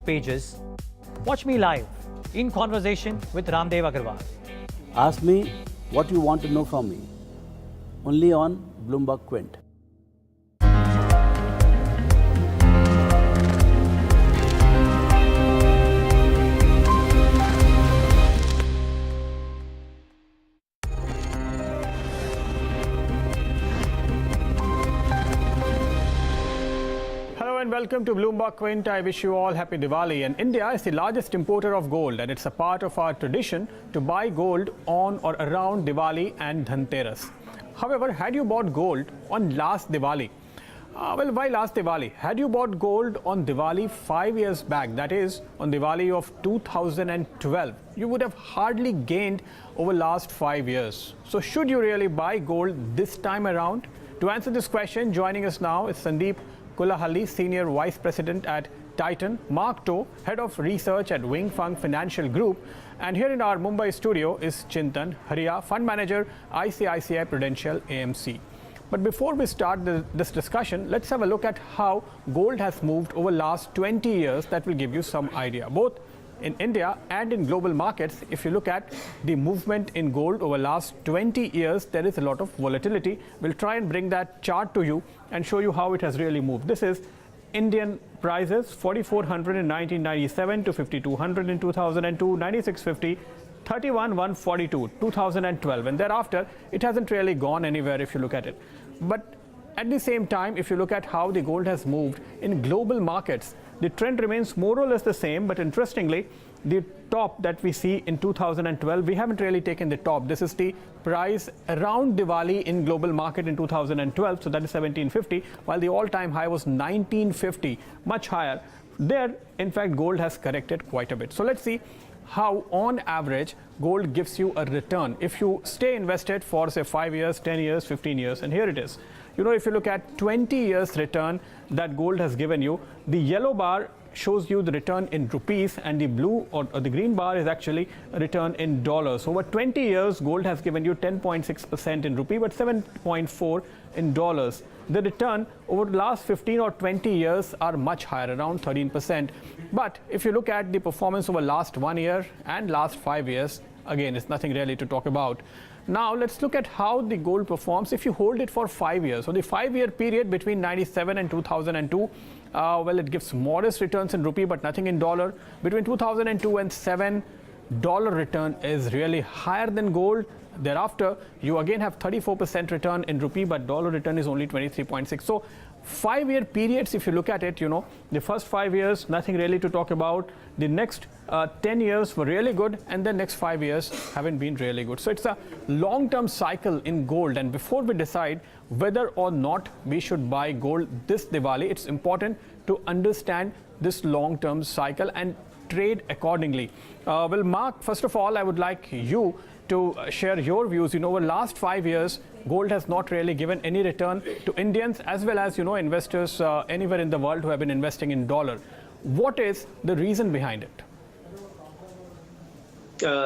pages. Watch me live in conversation with Ramdev Agarwal. Ask me what you want to know from me. Only on BloombergQuint. Hello and welcome to BloombergQuint. I wish you all happy Diwali. And India is the largest importer of gold, and it's a part of our tradition to buy gold on or around Diwali and Dhanteras. However, had you bought gold on last Diwali? Well, why last Diwali? Had you bought gold on Diwali 5 years back, that is on Diwali of 2012, you would have hardly gained over last 5 years. So should you really buy gold this time around? To answer this question, joining us now is Sandeep Kulahalli, Senior Vice President at Titan, Mark To, Head of Research at Wing Fung Financial Group, and here in our Mumbai studio is Chintan Haria, Fund Manager, ICICI Prudential AMC. But before we start this discussion, let's have a look at how gold has moved over last 20 years. That will give you some idea, both in India and in global markets. If you look at the movement in gold over last 20 years, there is a lot of volatility. We'll try and bring that chart to you and show you how it has really moved. This is Indian prices, 4,400 in 1997 to 5,200 in 2002, 9,650, 31,142, 2012, and thereafter it hasn't really gone anywhere if you look at it. But at the same time, if you look at how the gold has moved in global markets, the trend remains more or less the same, but interestingly, the top that we see in 2012, we haven't really taken the top. This is the price around Diwali in global market in 2012, so that is 1750, while the all-time high was 1950, much higher. There, in fact, gold has corrected quite a bit. So let's see how on average gold gives you a return if you stay invested for say 5 years, 10 years, 15 years, and here it is. You know, if you look at 20 years return that gold has given you, the yellow bar shows you the return in rupees, and the blue or the green bar is actually a return in dollars. Over 20 years, gold has given you 10.6% in rupee, but 7.4 in dollars. The return over the last 15 or 20 years are much higher, around 13%. But if you look at the performance over last 1 year and last 5 years, again, it's nothing really to talk about. Now, let's look at how the gold performs if you hold it for 5 years. So the 5-year period between 97 and 2002, well, it gives modest returns in rupee, but nothing in dollar. Between 2002 and 7, dollar return is really higher than gold. Thereafter, you again have 34% return in rupee, but dollar return is only 23.6. So 5-year periods, if you look at it, you know, the first 5 years, nothing really to talk about. The next 10 years were really good, and the next 5 years haven't been really good. So it's a long-term cycle in gold. And before we decide whether or not we should buy gold this Diwali, it's important to understand this long-term cycle and trade accordingly. Well, Mark, first of all, I would like you to share your views. You know, over last 5 years, gold has not really given any return to Indians as well as, you know, investors anywhere in the world who have been investing in dollar. What is the reason behind it?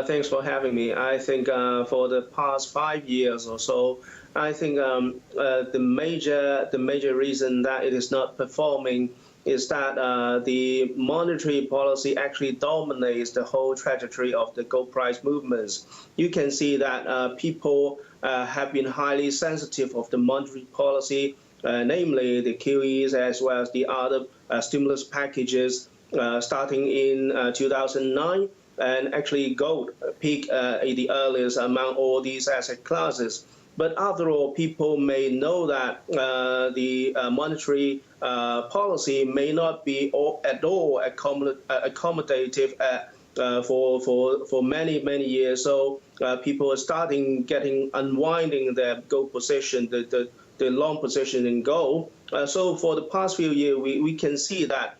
Thanks for having me. I think for the past 5 years or so, I think the major reason that it is not performing is that the monetary policy actually dominates the whole trajectory of the gold price movements. You can see that people have been highly sensitive of the monetary policy, namely the QEs as well as the other stimulus packages starting in 2009, and actually gold peaked the earliest among all these asset classes. But after all, people may know that the monetary policy may not be at all accommodative for many years. So people are getting unwinding their gold position, the long position in gold. So for the past few years, we can see that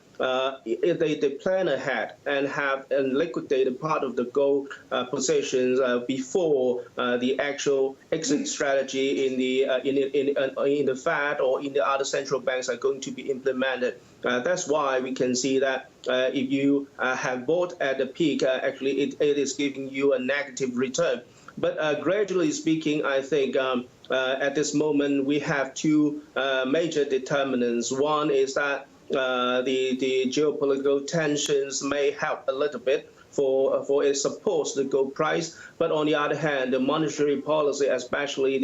they plan ahead and have liquidated part of the gold positions before the actual exit strategy in the Fed or in the other central banks are going to be implemented. That's why we can see that if you have bought at the peak, actually it is giving you a negative return. But gradually speaking, I think at this moment we have two major determinants. One is that the geopolitical tensions may help a little bit for its support the gold price. But on the other hand, the monetary policy, especially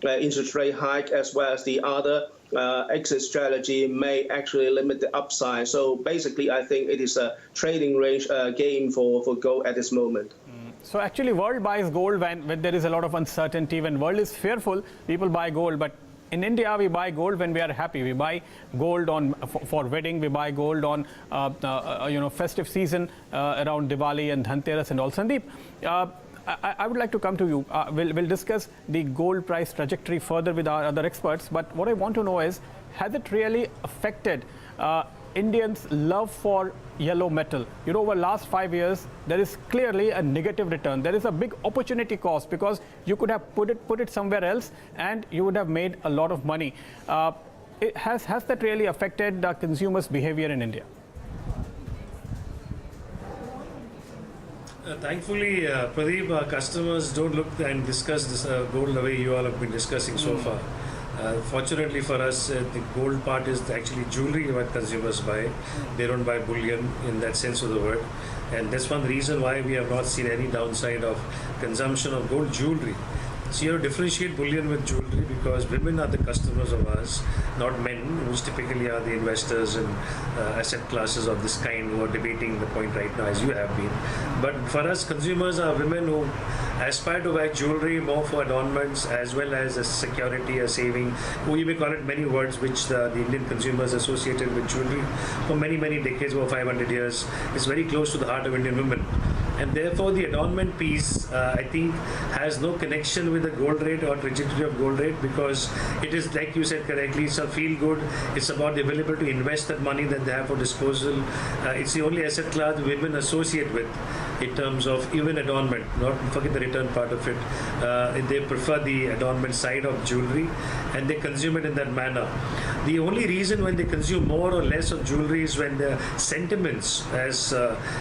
the interest rate hike, as well as the other exit strategy, may actually limit the upside. So basically, I think it is a trading range game for gold at this moment. So actually, world buys gold when there is a lot of uncertainty. When world is fearful, people buy gold. But in India, we buy gold when we are happy. We buy gold for wedding. We buy gold on festive season around Diwali and Dhanteras and all. Sandeep, I would like to come to you. We'll discuss the gold price trajectory further with our other experts. But what I want to know is, has it really affected Indians' love for yellow metal? Over the last 5 years, there is clearly a negative return. There is a big opportunity cost because you could have put it somewhere else and you would have made a lot of money. Has that really affected the consumers' behavior in India? Thankfully, Pradeep, our customers don't look and discuss this gold the way you all have been discussing so far. Fortunately for us, the gold part is actually jewelry what consumers buy. They don't buy bullion in that sense of the word. And that's one reason why we have not seen any downside of consumption of gold jewelry. So you have to differentiate bullion with jewelry because women are the customers of ours, not men, which typically are the investors and asset classes of this kind who are debating the point right now, as you have been. But for us, consumers are women who aspire to buy jewelry more for adornments as well as a security, a saving. We may call it many words which the Indian consumers associated with jewelry for many, many decades, over 500 years. It's very close to the heart of Indian women. And therefore, the adornment piece, I think, has no connection with the gold rate or trajectory of gold rate because it is, like you said correctly, it's a feel good. It's about the ability to invest that money that they have for disposal. It's the only asset class women associate with in terms of even adornment. Not forget the return part of it. They prefer the adornment side of jewelry and they consume it in that manner. The only reason when they consume more or less of jewelry is when the sentiments, as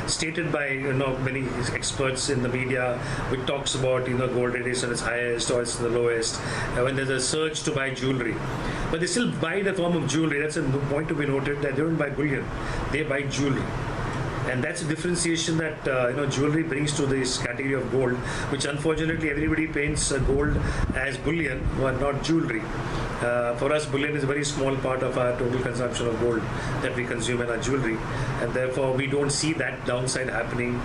stated by many experts in the media, which talks about gold rate is at its highest or it's the lowest, when there's a surge to buy jewelry. But they still buy the form of jewelry. That's a point to be noted, that they don't buy bullion, they buy jewelry. And that's a differentiation that jewelry brings to this category of gold, which unfortunately everybody paints gold as bullion but not jewelry. For us, bullion is a very small part of our total consumption of gold that we consume in our jewelry, and therefore we don't see that downside happening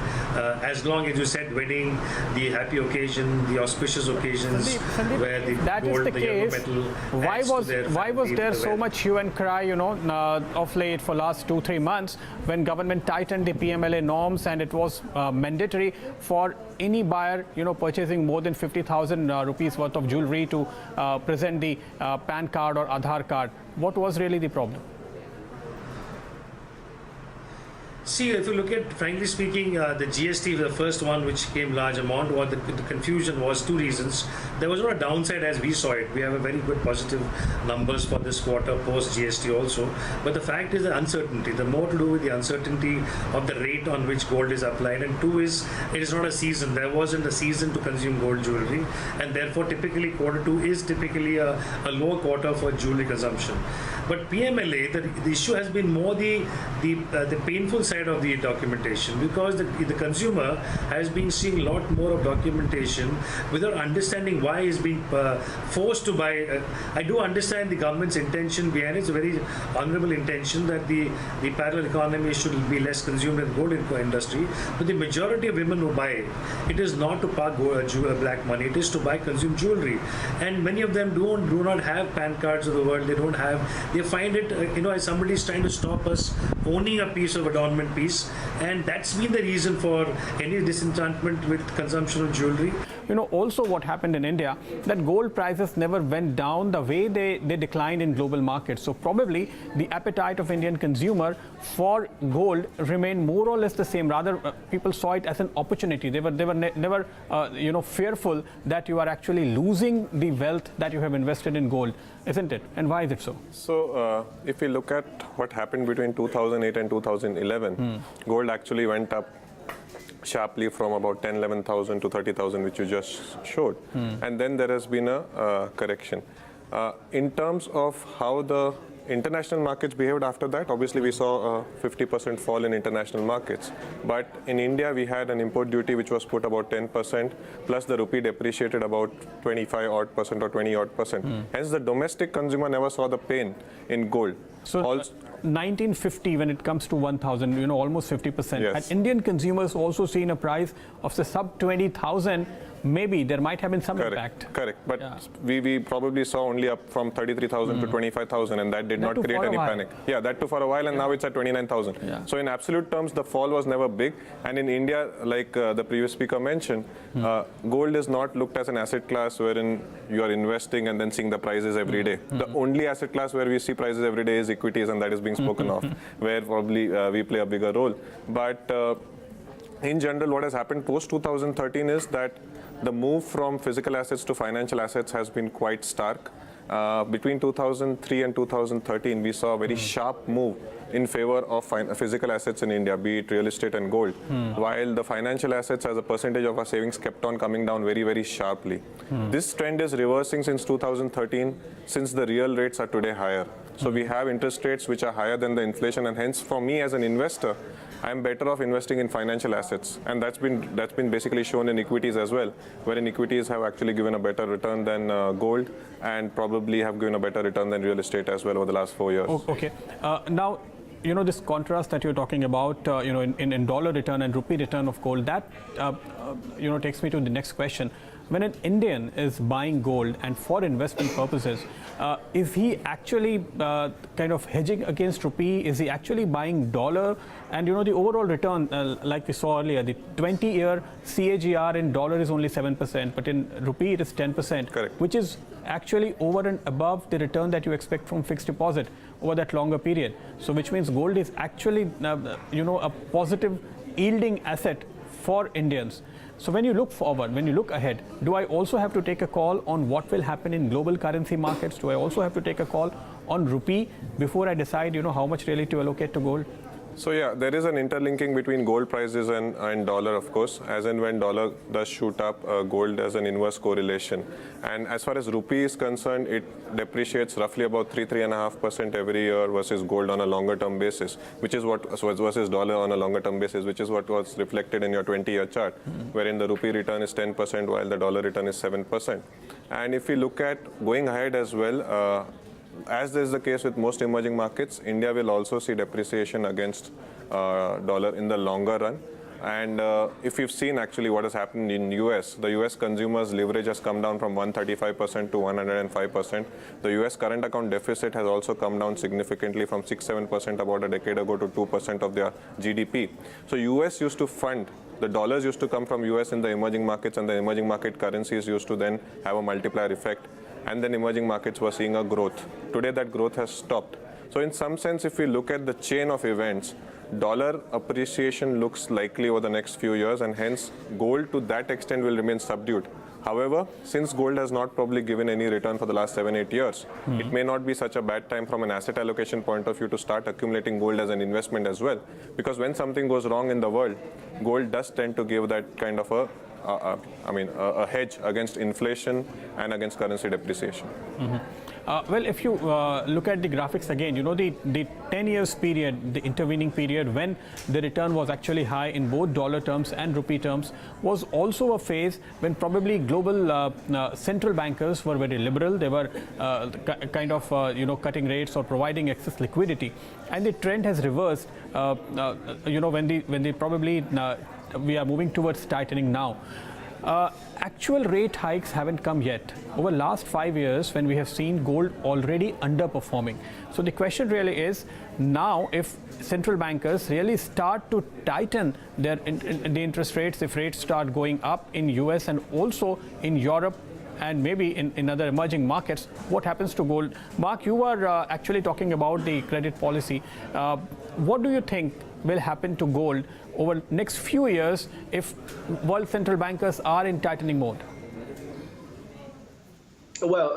as long as you said wedding, the happy occasion, the auspicious occasions, Sandeep, where the that gold, is the yellow case. metal. Why was there so much hue and cry, of late for last 2-3 months when government tightened the PMLA norms and it was mandatory for any buyer, purchasing more than 50,000 rupees worth of jewelry to present the PAN card or Aadhaar card? What was really the problem? See, if you look at, frankly speaking, the GST, the first one which came large amount, what the confusion was two reasons. There was not a downside as we saw it. We have a very good positive numbers for this quarter post GST also. But the fact is the uncertainty. The more to do with the uncertainty of the rate on which gold is applied. And two is, it is not a season. There wasn't a season to consume gold jewelry. And therefore, typically quarter two is typically a lower quarter for jewelry consumption. But PMLA, the issue has been more the painful side of the documentation, because the consumer has been seeing a lot more of documentation without understanding why he's being forced to buy. I do understand the government's intention behind it. It's a very honorable intention that the parallel economy should be less consumed in the gold industry. But the majority of women who buy it is not to park black money. It is to buy consume jewelry, and many of them do not have PAN cards of the world. They don't have. They find it, as somebody is trying to stop us owning a piece of adornment piece, and that's been the reason for any disenchantment with consumption of jewelry. Also what happened in India, that gold prices never went down the way they declined in global markets. So probably the appetite of Indian consumer for gold remained more or less the same. Rather, people saw it as an opportunity. They were never fearful that you are actually losing the wealth that you have invested in gold, isn't it? And why is it so? So if we look at what happened between 2008 and 2011, gold actually went up sharply from about 11,000 to 30,000, which you just showed. And then there has been a correction. In terms of how the international markets behaved after that? Obviously, we saw a 50% fall in international markets. But in India, we had an import duty which was put about 10%, plus the rupee depreciated about 25% or 20%. Hence, the domestic consumer never saw the pain in gold. So, 1950, when it comes to 1,000, almost 50%. Yes. And Indian consumers also seen a price of the sub 20,000. Maybe there might have been some impact. Correct. But we probably saw only up from 33,000 to 25,000, and that did not create any panic. Yeah, that too for a while, and now it's at 29,000. Yeah. So in absolute terms, the fall was never big. And in India, like the previous speaker mentioned, gold is not looked as an asset class wherein you are investing and then seeing the prices every day. The only asset class where we see prices every day is equities, and that is being spoken of, where probably we play a bigger role. But in general, what has happened post 2013 is that the move from physical assets to financial assets has been quite stark. Between 2003 and 2013, we saw a very sharp move in favor of physical assets in India, be it real estate and gold, while the financial assets as a percentage of our savings kept on coming down very, very sharply. This trend is reversing since 2013, since the real rates are today higher. So we have interest rates which are higher than the inflation, and hence for me as an investor, I'm better off investing in financial assets, and that's been basically shown in equities as well, wherein equities have actually given a better return than gold, and probably have given a better return than real estate as well over the last 4 years. Okay. Now, this contrast that you're talking about, in dollar return and rupee return of gold, that takes me to the next question. When an Indian is buying gold and for investment purposes, is he actually kind of hedging against rupee? Is he actually buying dollar? And the overall return, like we saw earlier, the 20-year CAGR in dollar is only 7%, but in rupee it is 10%. Correct. Which is actually over and above the return that you expect from fixed deposit over that longer period. So which means gold is actually, a positive yielding asset for Indians. So when you look forward, when you look ahead, do I also have to take a call on what will happen in global currency markets? Do I also have to take a call on rupee before I decide, how much really to allocate to gold? So yeah, there is an interlinking between gold prices and dollar, of course. As and when dollar does shoot up, gold has an inverse correlation. And as far as rupee is concerned, it depreciates roughly about 3.5% every year versus gold on a longer term basis, which is what versus dollar on a longer term basis, which is what was reflected in your 20-year chart, wherein the rupee return is 10% while the dollar return is 7%. And if we look at going ahead as well, as is the case with most emerging markets, India will also see depreciation against dollar in the longer run. And if you've seen actually what has happened in US, the US consumers' leverage has come down from 135% to 105%. The US current account deficit has also come down significantly from 6-7% about a decade ago to 2% of their GDP. So US used to fund, the dollars used to come from US in the emerging markets, and the emerging market currencies used to then have a multiplier effect. And then emerging markets were seeing a growth. Today that growth has stopped. So in some sense, if we look at the chain of events, dollar appreciation looks likely over the next few years, and hence gold to that extent will remain subdued. However, since gold has not probably given any return for the last 7-8 years, it may not be such a bad time from an asset allocation point of view to start accumulating gold as an investment as well. Because when something goes wrong in the world, gold does tend to give that kind of a hedge against inflation and against currency depreciation. Well, if you look at the graphics again, the 10 years period, the intervening period when the return was actually high in both dollar terms and rupee terms, was also a phase when probably global central bankers were very liberal. They were kind of cutting rates or providing excess liquidity, and the trend has reversed. When they probably we are moving towards tightening now. Actual rate hikes haven't come yet. Over the last 5 years, when we have seen gold already underperforming. So the question really is, now if central bankers really start to tighten their the interest rates, if rates start going up in US and also in Europe, and maybe in other emerging markets, what happens to gold? Mark, you were actually talking about the credit policy. What do you think will happen to gold over the next few years if world central bankers are in tightening mode? Well,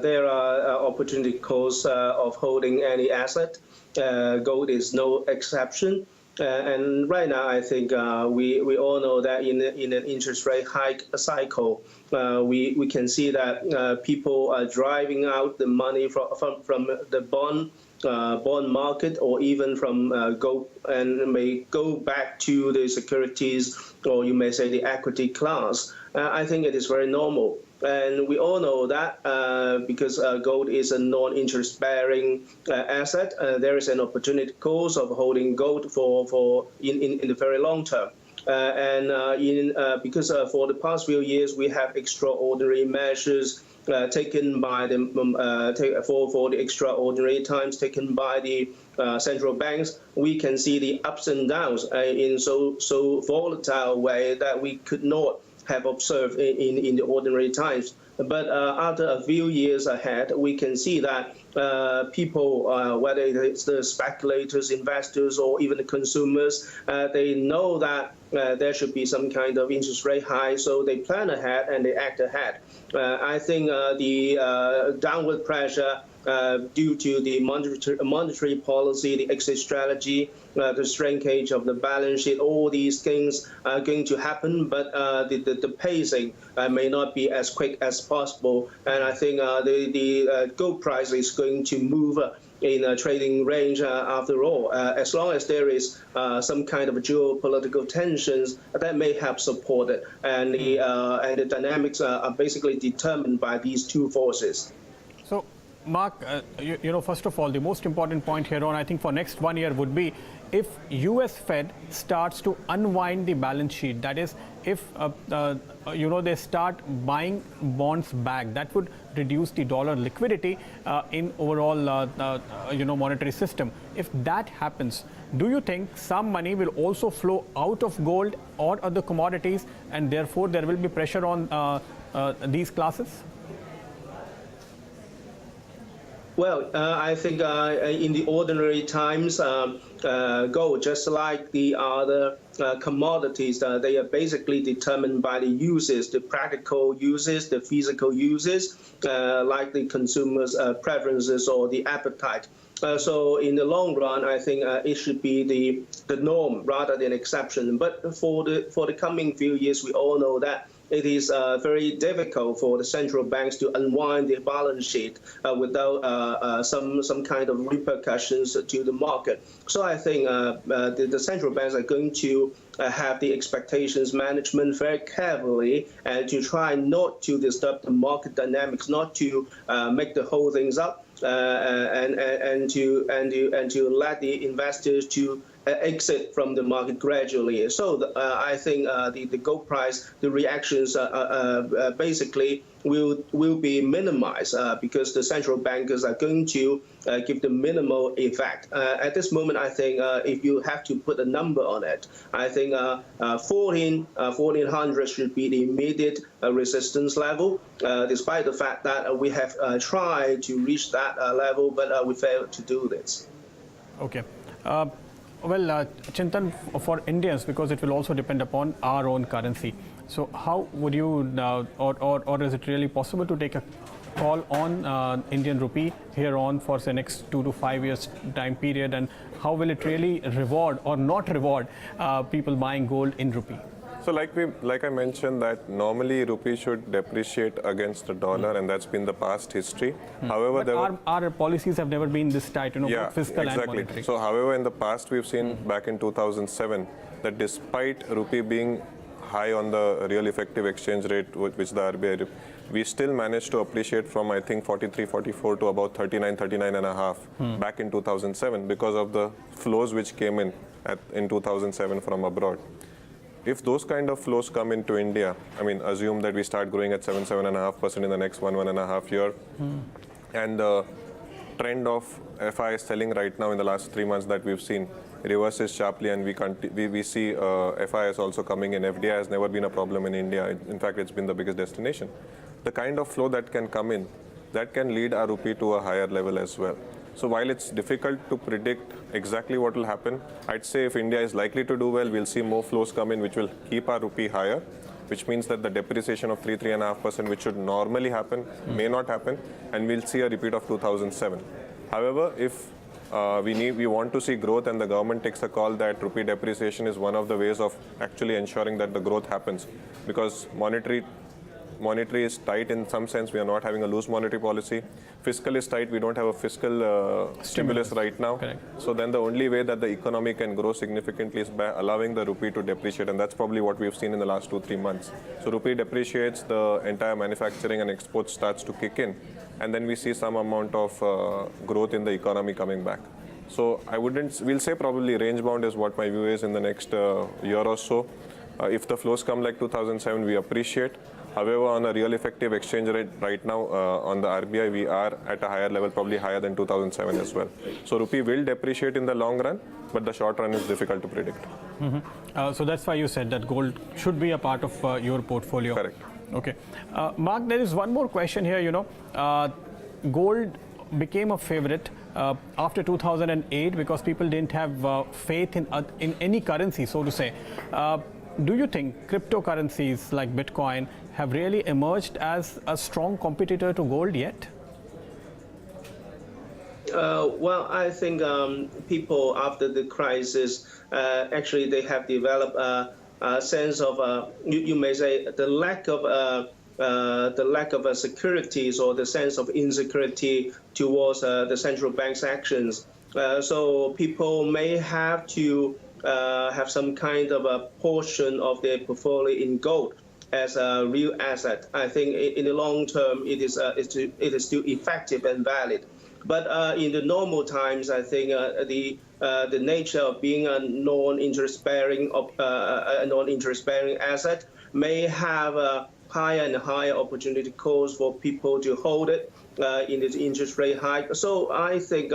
there are opportunity costs of holding any asset. Gold is no exception. And right now, I think we all know that in an interest rate hike cycle, we can see that people are driving out the money from the bond market, or even from gold, and may go back to the securities, or you may say the equity class. I think it is very normal. And we all know that because gold is a non-interest bearing asset, there is an opportunity cost of holding gold in the very long term. Because for the past few years we have extraordinary measures taken by for the extraordinary times taken by the central banks, we can see the ups and downs in so volatile way that we could not have observed in the ordinary times. But after a few years ahead, we can see that people, whether it's the speculators, investors, or even the consumers, they know that there should be some kind of interest rate high, so they plan ahead and they act ahead. I think the downward pressure due to the monetary policy, the exit strategy, the shrinkage of the balance sheet, all these things are going to happen, but the pacing may not be as quick as possible. And I think the gold price is going to move in a trading range after all, as long as there is some kind of geopolitical tensions that may help support it. And the dynamics are basically determined by these two forces. So, Mark, first of all, the most important point here on, I think, for next 1 year would be if US Fed starts to unwind the balance sheet. That is, if they start buying bonds back, that would reduce the dollar liquidity in overall monetary system. If that happens, do you think some money will also flow out of gold or other commodities, and therefore there will be pressure on these classes? Well, I think in the ordinary times, gold, just like the other commodities, they are basically determined by the uses, the practical uses, the physical uses, like the consumer's preferences or the appetite. So in the long run, I think it should be the norm rather than exception. But for the coming few years, we all know that it is very difficult for the central banks to unwind their balance sheet without some kind of repercussions to the market. So I think the central banks are going to have the expectations management very carefully, and to try not to disturb the market dynamics, not to make the whole things up, and to let the investors to exit from the market gradually. So I think the gold price, the reactions basically will be minimized because the central bankers are going to give the minimal effect. At this moment, I think if you have to put a number on it, I think 1400 should be the immediate resistance level, despite the fact that we have tried to reach that level, but we failed to do this. Okay. Well, Chintan, for Indians, because it will also depend upon our own currency. So how would you, or is it really possible to take a call on Indian rupee here on for the next 2 to 5 years time period, and how will it really reward or not reward people buying gold in rupee? So like I mentioned, that normally rupee should depreciate against the dollar, and that's been the past history. However, our policies have never been this tight, yeah, fiscal exactly. and monetary. So however, in the past we've seen back in 2007 that despite rupee being high on the real effective exchange rate, which the RBI, we still managed to appreciate from, I think, 43, 44 to about 39, 39 and a half back in 2007 because of the flows which came in 2007 from abroad. If those kind of flows come into India, I mean, assume that we start growing at 7.5% in the next 1.5 year, and the trend of FI selling right now in the last 3 months that we've seen reverses sharply, and we see FIs also coming in. FDI has never been a problem in India. In fact, it's been the biggest destination. The kind of flow that can come in, that can lead our rupee to a higher level as well. So while it's difficult to predict exactly what will happen, I'd say if India is likely to do well, we'll see more flows come in, which will keep our rupee higher, which means that the depreciation of 3.5%, which should normally happen, may not happen, and we'll see a repeat of 2007. However, if we want to see growth, and the government takes a call that rupee depreciation is one of the ways of actually ensuring that the growth happens, because monetary is tight in some sense. We are not having a loose monetary policy. Fiscal is tight. We don't have a fiscal stimulus right now. Correct. So then the only way that the economy can grow significantly is by allowing the rupee to depreciate, and that's probably what we've seen in the last 2-3 months. So rupee depreciates, the entire manufacturing and exports starts to kick in, and then we see some amount of growth in the economy coming back. So we'll say probably range bound is what my view is in the next year or so. If the flows come like 2007, we appreciate. However, on a real effective exchange rate right now on the RBI, we are at a higher level, probably higher than 2007 as well. So rupee will depreciate in the long run, but the short run is difficult to predict. So that's why you said that gold should be a part of your portfolio. Correct. Okay. Mark, there is one more question here. Gold became a favorite after 2008 because people didn't have faith in any currency, so to say. Do you think cryptocurrencies like Bitcoin have really emerged as a strong competitor to gold yet? Well, I think people after the crisis, actually they have developed a sense of, you may say, the lack of securities or the sense of insecurity towards the central bank's actions. So people may have to have some kind of a portion of their portfolio in gold as a real asset. I think in the long term it is still effective and valid. But in the normal times, I think the nature of being a non-interest-bearing asset may have a higher and higher opportunity cost for people to hold it in the interest rate hike. So I think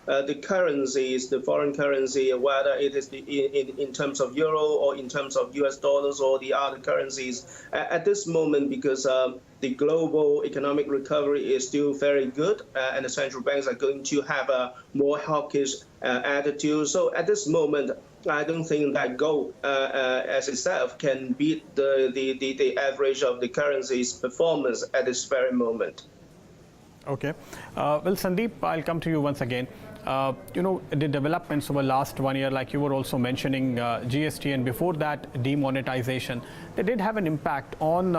the currencies, the foreign currency, whether it is in terms of euro or in terms of US dollars or the other currencies, at this moment, because the global economic recovery is still very good and the central banks are going to have a more hawkish attitude. So at this moment, I don't think that gold as itself can beat the average of the currency's performance at this very moment. Okay. Well, Sandeep, I'll come to you once again. The developments over the last 1 year, like you were also mentioning, GST, and before that, demonetization, they did have an impact on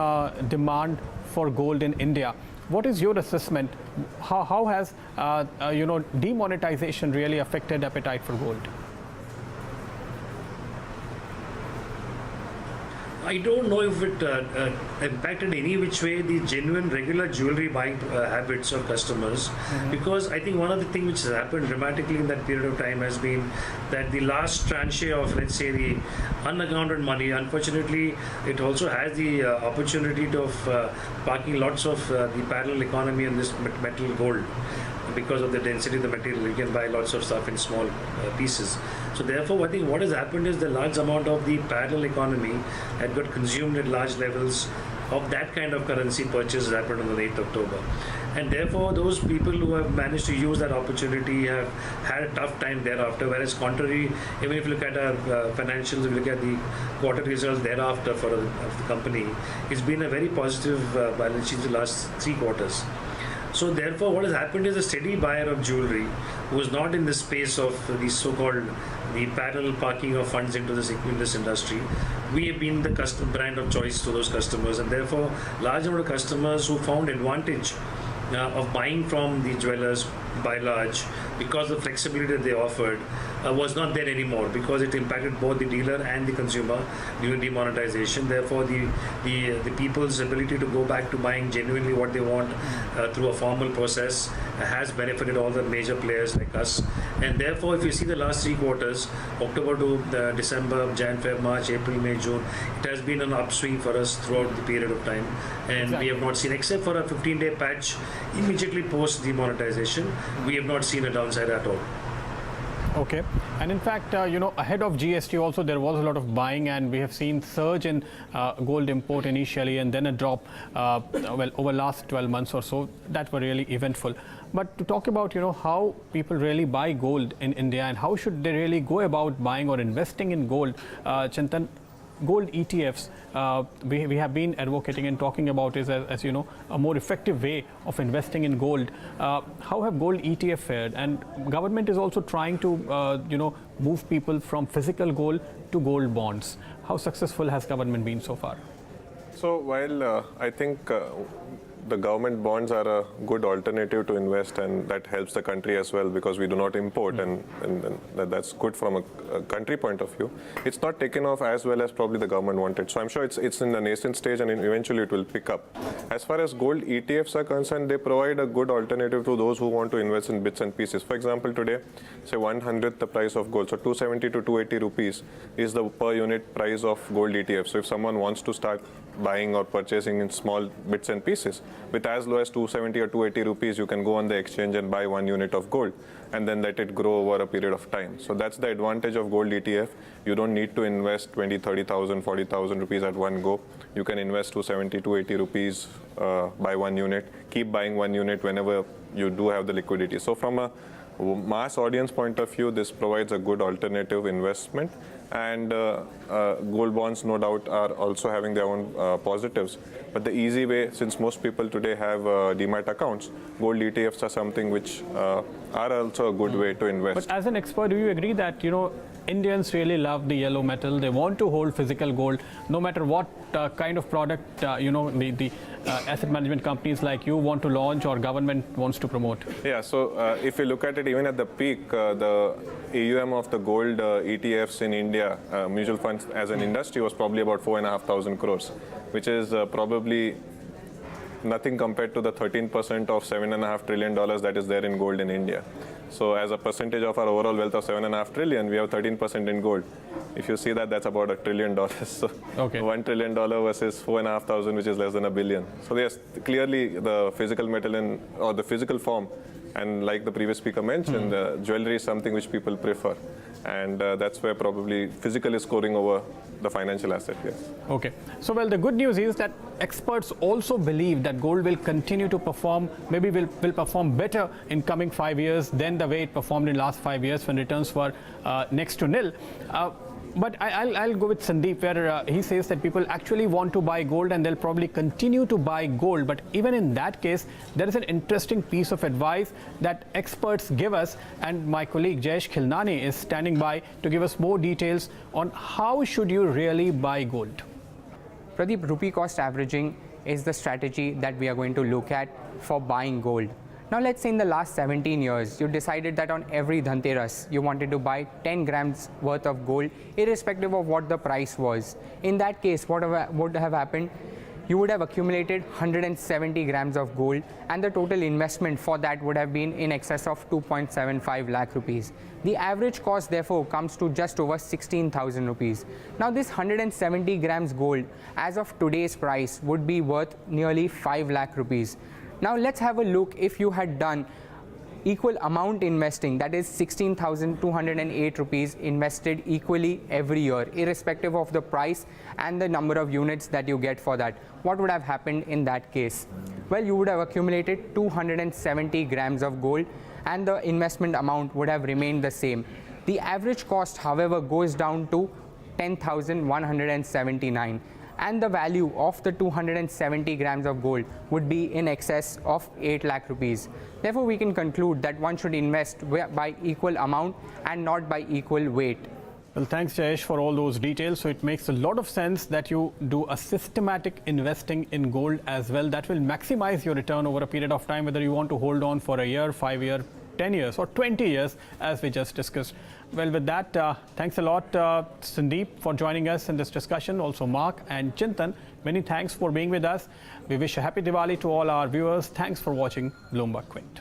demand for gold in India. What is your assessment? How has demonetization really affected appetite for gold? I don't know if it impacted any which way the genuine regular jewelry buying habits of customers, because I think one of the things which has happened dramatically in that period of time has been that the last tranche of, let's say, the unaccounted money, unfortunately it also has the opportunity of parking lots of the parallel economy in this metal gold. Because of the density of the material, you can buy lots of stuff in small pieces. So therefore, I think what has happened is the large amount of the parallel economy had got consumed at large levels of that kind of currency purchase happened on the 8th October. And therefore, those people who have managed to use that opportunity have had a tough time thereafter, whereas contrary, even if you look at our financials, if you look at the quarter results thereafter for the company, it's been a very positive balance sheet in the last 3 quarters. So therefore, what has happened is a steady buyer of jewelry who is not in the space of the so-called the parallel parking of funds into this industry. We have been the custom brand of choice to those customers, and therefore, large number of customers who found advantage of buying from the jewelers by large because the flexibility that they offered was not there anymore, because it impacted both the dealer and the consumer during demonetization. Therefore, the people's ability to go back to buying genuinely what they want through a formal process has benefited all the major players like us. And therefore, if you see the last 3 quarters, October to December, Jan, Feb, March, April, May, June, it has been an upswing for us throughout the period of time. And we have not seen, except for a 15-day patch immediately post demonetization, we have not seen a downside at all. Okay, and in fact, ahead of GST also there was a lot of buying, and we have seen surge in gold import initially, and then a drop over last 12 months or so that were really eventful. But to talk about how people really buy gold in India and how should they really go about buying or investing in gold, Chintan, gold ETFs, we have been advocating and talking about is, as you know, a more effective way of investing in gold. How have gold ETF fared? And government is also trying to, move people from physical gold to gold bonds. How successful has government been so far? So while I think the government bonds are a good alternative to invest, and that helps the country as well because we do not import, and that's good from a country point of view. It's not taken off as well as probably the government wanted. So I'm sure it's in the nascent stage, and eventually it will pick up. As far as gold ETFs are concerned, they provide a good alternative to those who want to invest in bits and pieces. For example, today, say 1/100th the price of gold, so 270 to 280 rupees is the per unit price of gold ETF. So if someone wants to start buying or purchasing in small bits and pieces, with as low as 270 or 280 rupees, you can go on the exchange and buy 1 unit of gold and then let it grow over a period of time. So that's the advantage of gold ETF. You don't need to invest 20, 30,000, 40,000 rupees at one go. You can invest 270, 280 rupees, buy 1 unit, keep buying 1 unit whenever you do have the liquidity. So from a mass audience point of view, this provides a good alternative investment, and gold bonds no doubt are also having their own positives. But the easy way, since most people today have demat accounts, gold ETFs are something which are also a good way to invest. But as an expert, do you agree that Indians really love the yellow metal? They want to hold physical gold, no matter what kind of product the asset management companies like you want to launch or government wants to promote. Yeah, so if you look at it, even at the peak, the AUM of the gold ETFs in India, mutual funds as an industry, was probably about 4,500 crores, which is probably nothing compared to the 13% of $7.5 trillion that is there in gold in India. So as a percentage of our overall wealth of $7.5 trillion, we have 13% in gold. If you see that, that's about $1 trillion. So okay. $1 trillion versus 4,500, which is less than $1 billion. So yes, clearly the physical metal or the physical form, and like the previous speaker mentioned, jewelry is something which people prefer. And that's where probably physical is scoring over the financial asset, yes. Okay. So, well, the good news is that experts also believe that gold will continue to perform, maybe will perform better in coming 5 years than the way it performed in last 5 years when returns were next to nil. But I'll go with Sandeep, where he says that people actually want to buy gold and they'll probably continue to buy gold. But even in that case, there is an interesting piece of advice that experts give us, and my colleague Jayesh Khilnani is standing by to give us more details on how should you really buy gold. Pradeep, rupee cost averaging is the strategy that we are going to look at for buying gold. Now let's say in the last 17 years, you decided that on every Dhanteras, you wanted to buy 10 grams worth of gold, irrespective of what the price was. In that case, what would have happened? You would have accumulated 170 grams of gold, and the total investment for that would have been in excess of 2.75 lakh rupees. The average cost therefore comes to just over 16,000 rupees. Now this 170 grams gold, as of today's price, would be worth nearly 5 lakh rupees. Now let's have a look if you had done equal amount investing, that is 16,208 rupees invested equally every year, irrespective of the price and the number of units that you get for that. What would have happened in that case? Well, you would have accumulated 270 grams of gold and the investment amount would have remained the same. The average cost, however, goes down to 10,179. And the value of the 270 grams of gold would be in excess of 8 lakh rupees. Therefore, we can conclude that one should invest by equal amount and not by equal weight. Well, thanks, Jayesh, for all those details. So it makes a lot of sense that you do a systematic investing in gold as well. That will maximize your return over a period of time, whether you want to hold on for a year, 5 years, 10 years or 20 years, as we just discussed. Well, with that, thanks a lot, Sandeep, for joining us in this discussion. Also, Mark and Chintan, many thanks for being with us. We wish a happy Diwali to all our viewers. Thanks for watching BloombergQuint.